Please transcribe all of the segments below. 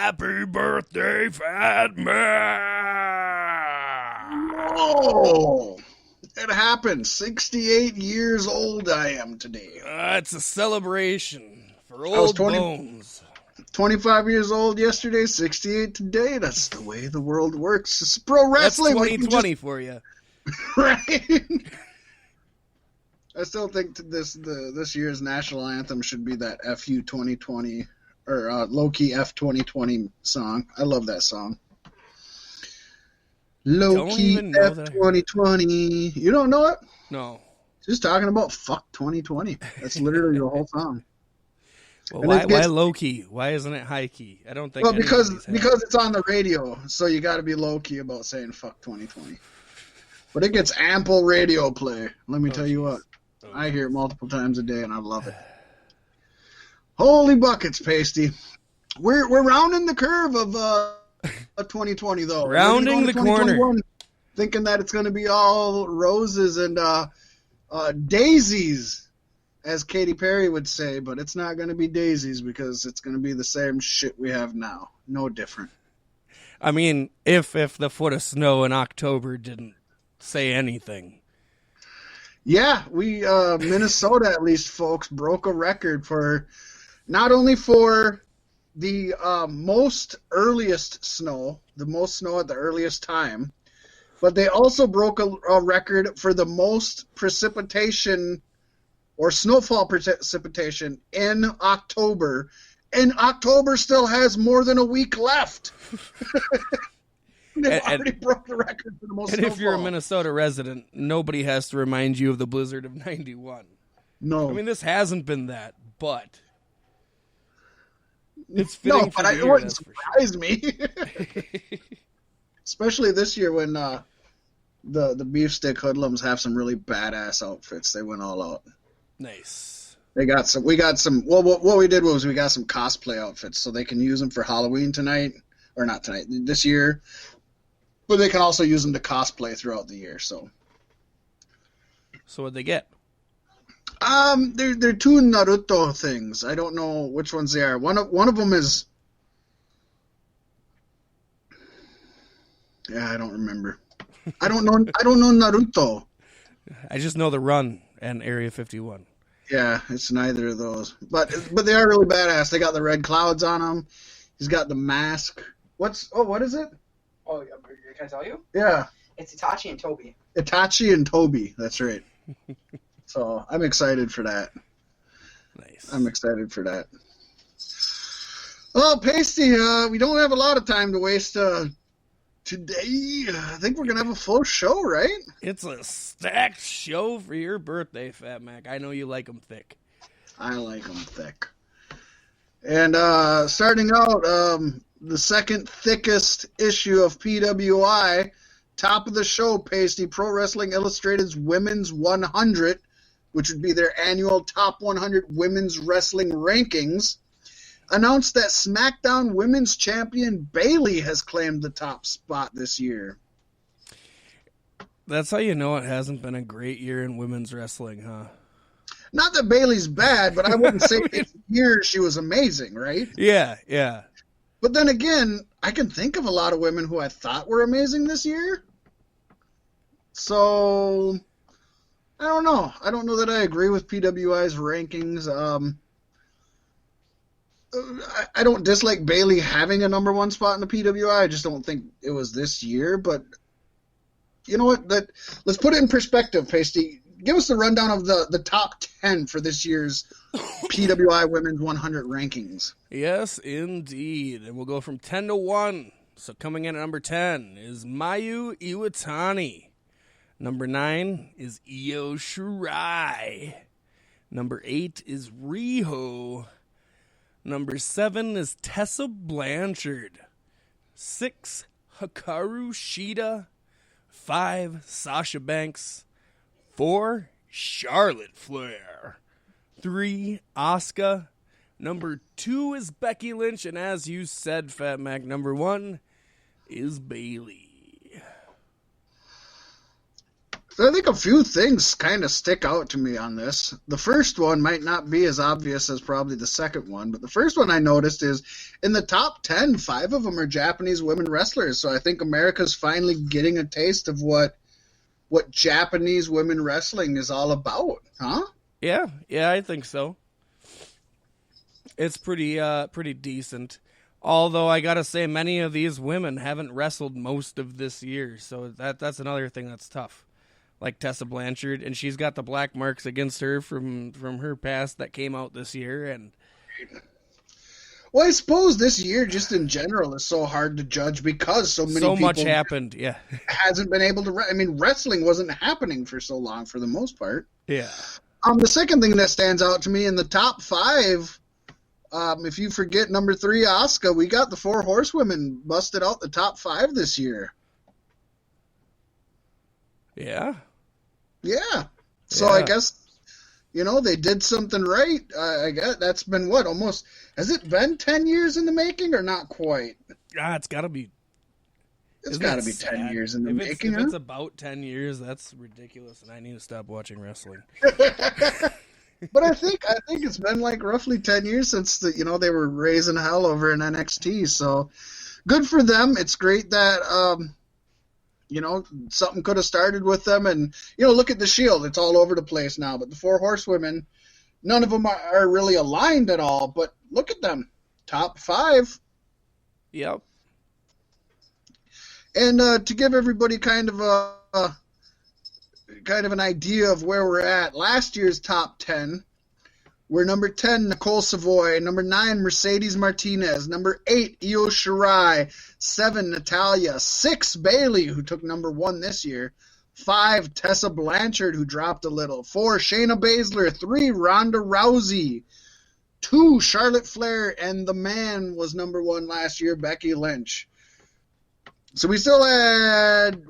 Happy birthday, Fat Mack! Oh, it happened. 68 years old I am today. It's a celebration for old bones. 25 years old yesterday, 68 today. That's the way the world works. It's pro wrestling. That's 2020 for you. Right? I still think this year's national anthem should be that FU 2020 or low-key F 2020 song. I love that song. Low-key F 2020. You don't know it? No. Just talking about fuck 2020. That's literally the whole song. Well, why low-key? Why isn't it high-key? I don't think. Well, because it's on the radio, so you got to be low-key about saying fuck 2020. But it gets ample radio play. Let me tell you what. I hear it multiple times a day, and I love it. Holy buckets, Paystee. We're rounding the curve of 2020, though. Rounding the corner. Thinking that it's going to be all roses and daisies, as Katy Perry would say, but it's not going to be daisies because it's going to be the same shit we have now. No different. I mean, if the foot of snow in October didn't say anything. Yeah, we Minnesota, at least, folks, broke a record for not only for the most earliest snow, the most snow at the earliest time, but they also broke a record for the most precipitation or snowfall precipitation in October, and October still has more than a week left. They already broke the record for the most snowfall. If you're a Minnesota resident, nobody has to remind you of the blizzard of 91. No. I mean, this hasn't been that, but it's fitting. No, but it wouldn't surprise me. Especially this year when the beefstick hoodlums have some really badass outfits. They went all out. Nice. We got some. Well, what we did was we got some cosplay outfits so they can use them for Halloween tonight, or not tonight, this year. But they can also use them to cosplay throughout the year. So what'd they get? They're two Naruto things. I don't know which ones they are. One of them is. Yeah, I don't remember. I don't know Naruto. I just know the Run and Area 51. Yeah, it's neither of those. But they are really badass. They got the red clouds on them. He's got the mask. What is it? Oh, can I tell you? Yeah. It's Itachi and Toby. Itachi and Toby, that's right. So I'm excited for that. Nice. I'm excited for that. Well, Paystee, we don't have a lot of time to waste today. I think we're going to have a full show, right? It's a stacked show for your birthday, Fat Mack. I know you like them thick. I like them thick. And starting out, the second thickest issue of PWI, top of the show, Paystee, Pro Wrestling Illustrated's Women's 100, which would be their annual top 100 women's wrestling rankings, announced that SmackDown Women's Champion Bayley has claimed the top spot this year. That's how you know it hasn't been a great year in women's wrestling, huh? Not that Bayley's bad, but I wouldn't say this year she was amazing, right? Yeah. But then again, I can think of a lot of women who I thought were amazing this year. So, I don't know. I don't know that I agree with PWI's rankings. I don't dislike Bayley having a number one spot in the PWI. I just don't think it was this year. But you know what? Let's put it in perspective, Paystee. Give us the rundown of the top 10 for this year's PWI Women's 100 rankings. Yes, indeed. And we'll go from 10 to 1. So coming in at number 10 is Mayu Iwatani. Number 9 is Io Shirai. Number 8 is Riho. Number 7 is Tessa Blanchard. 6, Hikaru Shida. 5, Sasha Banks. 4, Charlotte Flair. 3, Asuka. Number 2 is Becky Lynch. And as you said, Fat Mack, number 1 is Bayley. So I think a few things kind of stick out to me on this. The first one might not be as obvious as probably the second one, but the first one I noticed is in the top 10, 5 of them are Japanese women wrestlers. So I think America's finally getting a taste of what Japanese women wrestling is all about, huh? Yeah, I think so. It's pretty decent. Although I gotta say, many of these women haven't wrestled most of this year, so that's another thing that's tough. Like Tessa Blanchard, and she's got the black marks against her from her past that came out this year. And well, I suppose this year, just in general, is so hard to judge because so many people much happened. Yeah, hasn't been able to. I mean, wrestling wasn't happening for so long for the most part. Yeah. The second thing that stands out to me in the top 5, if you forget number 3, Asuka, we got the 4 horsewomen busted out the top 5 this year. Yeah. Yeah. So I guess, they did something right. I guess that's been almost, has it been 10 years in the making or not quite? It's got to be. It's got to be 10 years in the making, If it's about 10 years, that's ridiculous, and I need to stop watching wrestling. But I think it's been like roughly 10 years since they were raising hell over in NXT. So good for them. It's great that something could have started with them. And look at the Shield; it's all over the place now. But the 4 horsewomen, none of them are really aligned at all. But look at them, top 5. Yep. And to give everybody kind of an idea of where we're at, last year's top 10, we're number 10, Nicole Savoy, number 9, Mercedes Martinez, number 8, Io Shirai, 7, Natalya, 6, Bayley, who took number 1 this year, 5, Tessa Blanchard, who dropped a little, 4, Shayna Baszler, 3, Ronda Rousey, 2, Charlotte Flair, and the man was number 1 last year, Becky Lynch. So we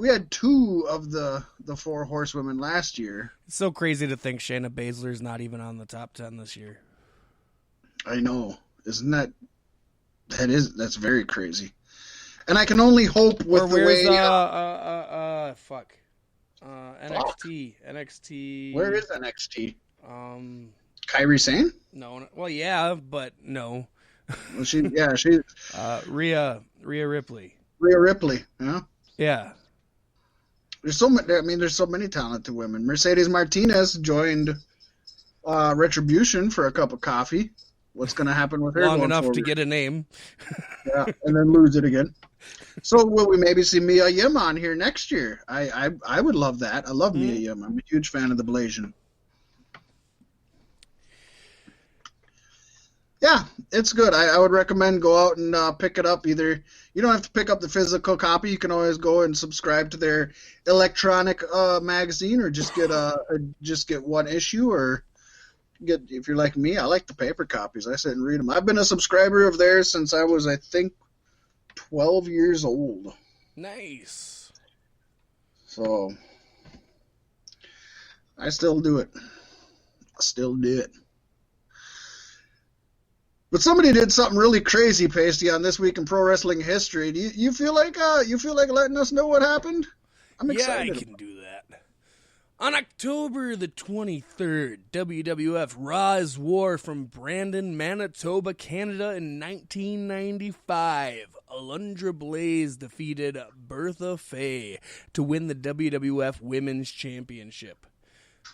had 2 of the 4 horsewomen last year. It's so crazy to think Shayna Baszler's not even on the top 10 this year. I know. Isn't that's very crazy. And I can only hope with NXT. Where is NXT? Kairi Sane? No. Well, yeah, but no. Well, she Rhea Ripley. Rhea Ripley, yeah. Yeah. There's so many talented women. Mercedes Martinez joined Retribution for a cup of coffee. What's going to happen with her? Long enough to get a name. Yeah, and then lose it again. So will we maybe see Mia Yim on here next year? I would love that. I love Mia Yim. I'm a huge fan of the Blasian. Yeah, it's good. I would recommend go out and pick it up. Either you don't have to pick up the physical copy. You can always go and subscribe to their electronic magazine, or just get one issue, or if you're like me, I like the paper copies. I sit and read them. I've been a subscriber of theirs since I was, I think, 12 years old. Nice. So I still do it. But somebody did something really crazy, Paystee, on This Week in Pro Wrestling History. Do you feel like letting us know what happened? I'm excited. Yeah, I can do that. On October the 23rd, WWF Raw's War from Brandon, Manitoba, Canada in 1995. Alundra Blaze defeated Bertha Faye to win the WWF Women's Championship.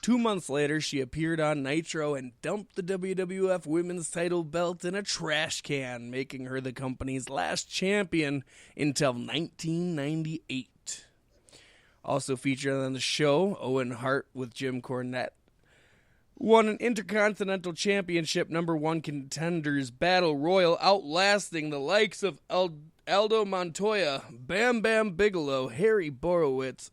2 months later, she appeared on Nitro and dumped the WWF Women's title belt in a trash can, making her the company's last champion until 1998. Also featured on the show, Owen Hart with Jim Cornette won an Intercontinental Championship #1 contenders battle royal, outlasting the likes of Aldo Montoya, Bam Bam Bigelow, Harry Borowitz,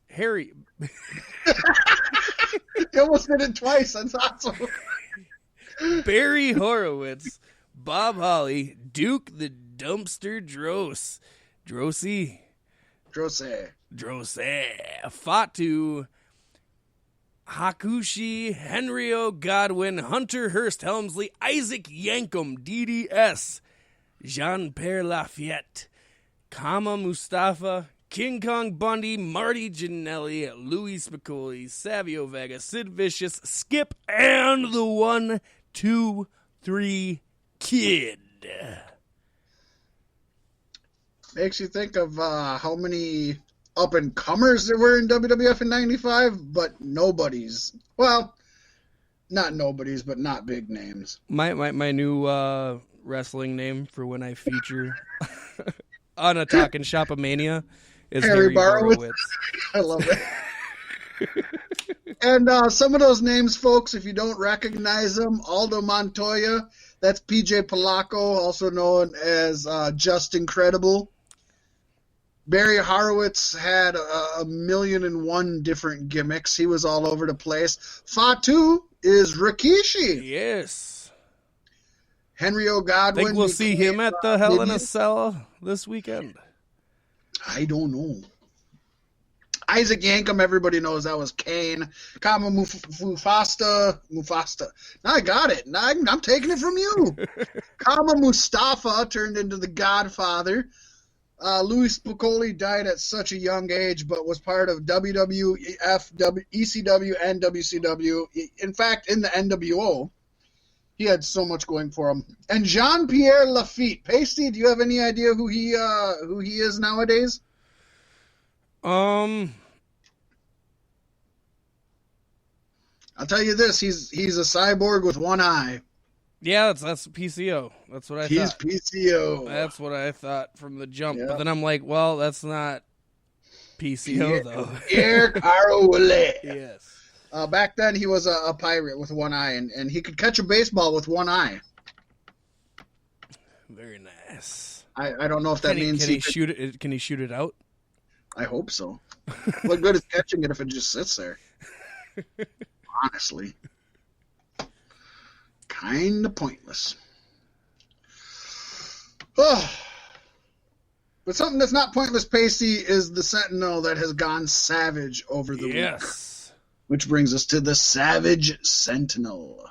You almost did it twice. That's awesome. Barry Horowitz, Bob Holly, Duke the Dumpster Droese, Fatu, Hakushi, Henrio Godwin, Hunter Hearst Helmsley, Isaac Yankum, DDS, Jean-Pierre Lafayette, Kama Mustafa, King Kong Bundy, Marty Jannetty, Louis Spicolli, Savio Vega, Sid Vicious, Skip, and the 1, 2, 3 Kid. Makes you think of how many up-and-comers there were in WWF in 95, but nobodies. Well, not nobodies, but not big names. My new wrestling name for when I feature on a Talkin' Shop-A-Mania is Harry Borowitz. I love it. And some of those names, folks, if you don't recognize them, Aldo Montoya, that's PJ Polacco, also known as Just Incredible. Barry Horowitz had a million and one different gimmicks. He was all over the place. Fatu is Rikishi. Yes. Henry O'Godwin. Think we'll see him at the Hell in a Cell this weekend? I don't know. Isaac Yankum, everybody knows that was Kane. Kama Mufasta. Now I got it. Now I'm taking it from you. Kama Mustafa turned into the Godfather. Louis Spicolli died at such a young age, but was part of WWF, ECW, and WCW. In fact, in the NWO, he had so much going for him. And Jean-Pierre Lafitte. Paystee, do you have any idea who he is nowadays? Um, I'll tell you this: he's a cyborg with one eye. yeah, that's PCO. That's what I He's thought. PCO. That's what I thought from the jump. Yeah. But then I'm like, well, that's not PCO though. Pierre Carole. Yes. Back then, he was a pirate with one eye, and he could catch a baseball with one eye. Very nice. I don't know if that means can he shoot it? Can he shoot it out? I hope so. What good is catching it if it just sits there? Honestly. Kind of pointless. Oh. But something that's not pointless, Paystee, is the Sentinel that has gone savage over the week. Yes. Which brings us to the Savage Sentinel.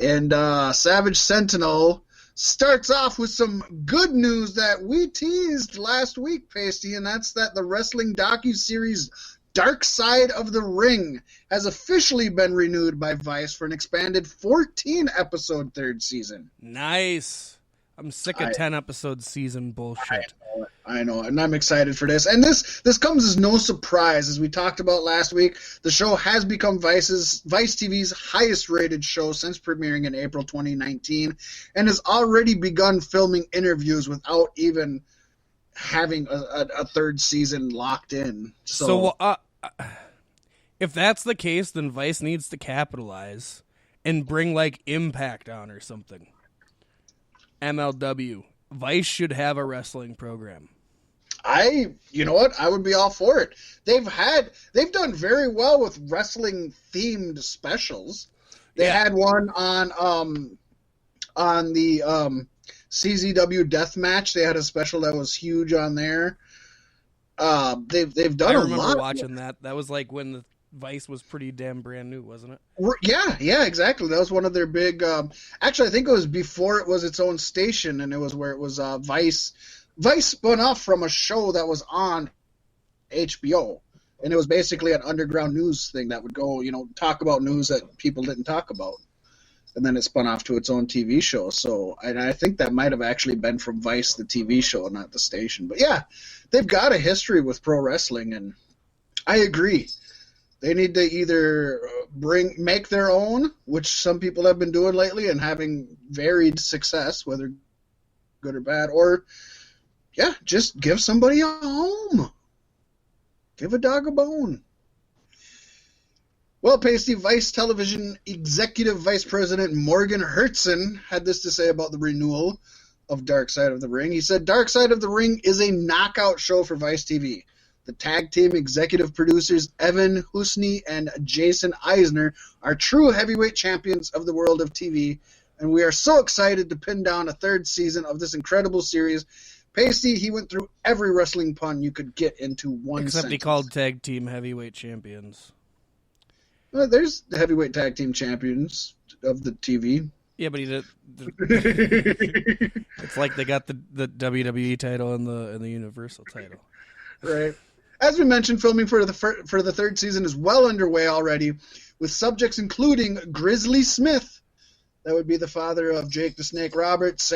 And Savage Sentinel starts off with some good news that we teased last week, Paystee, and that's that the wrestling docuseries Dark Side of the Ring has officially been renewed by Vice for an expanded 14-episode third season. Nice. I'm sick of 10-episode season bullshit. I know, and I'm excited for this. And this comes as no surprise. As we talked about last week, the show has become Vice TV's highest-rated show since premiering in April 2019 and has already begun filming interviews without even having a third season locked in. So if that's the case, then Vice needs to capitalize and bring, like, Impact on or something. MLW. Vice should have a wrestling program. You know what? I would be all for it. They've done very well with wrestling themed specials. They had one on the CZW Deathmatch. They had a special that was huge on there. They've done a lot. I remember watching that. That was like when the Vice was pretty damn brand new, wasn't it? Yeah, exactly. That was one of their big. Actually, I think it was before it was its own station, and it was where it was Vice. Vice spun off from a show that was on HBO, and it was basically an underground news thing that would go, talk about news that people didn't talk about, and then it spun off to its own TV show. So, and I think that might have actually been from Vice, the TV show, not the station. But yeah, they've got a history with pro wrestling, and I agree. They need to either make their own, which some people have been doing lately and having varied success, whether good or bad, or, just give somebody a home. Give a dog a bone. Well, Paystee, Vice Television Executive Vice President Morgan Hertzen had this to say about the renewal of Dark Side of the Ring. He said, Dark Side of the Ring is a knockout show for Vice TV. The tag team executive producers Evan Husney and Jason Eisner are true heavyweight champions of the world of TV, and we are so excited to pin down a third season of this incredible series. Paystee, he went through every wrestling pun you could get into one Except sentence. he called tag team heavyweight champions. Well, there's the heavyweight tag team champions of the TV. Yeah, but he did. It's like they got the WWE title and the Universal title. Right. As we mentioned, filming for the third season is well underway already, with subjects including Grizzly Smith, that would be the father of Jake the Snake Roberts,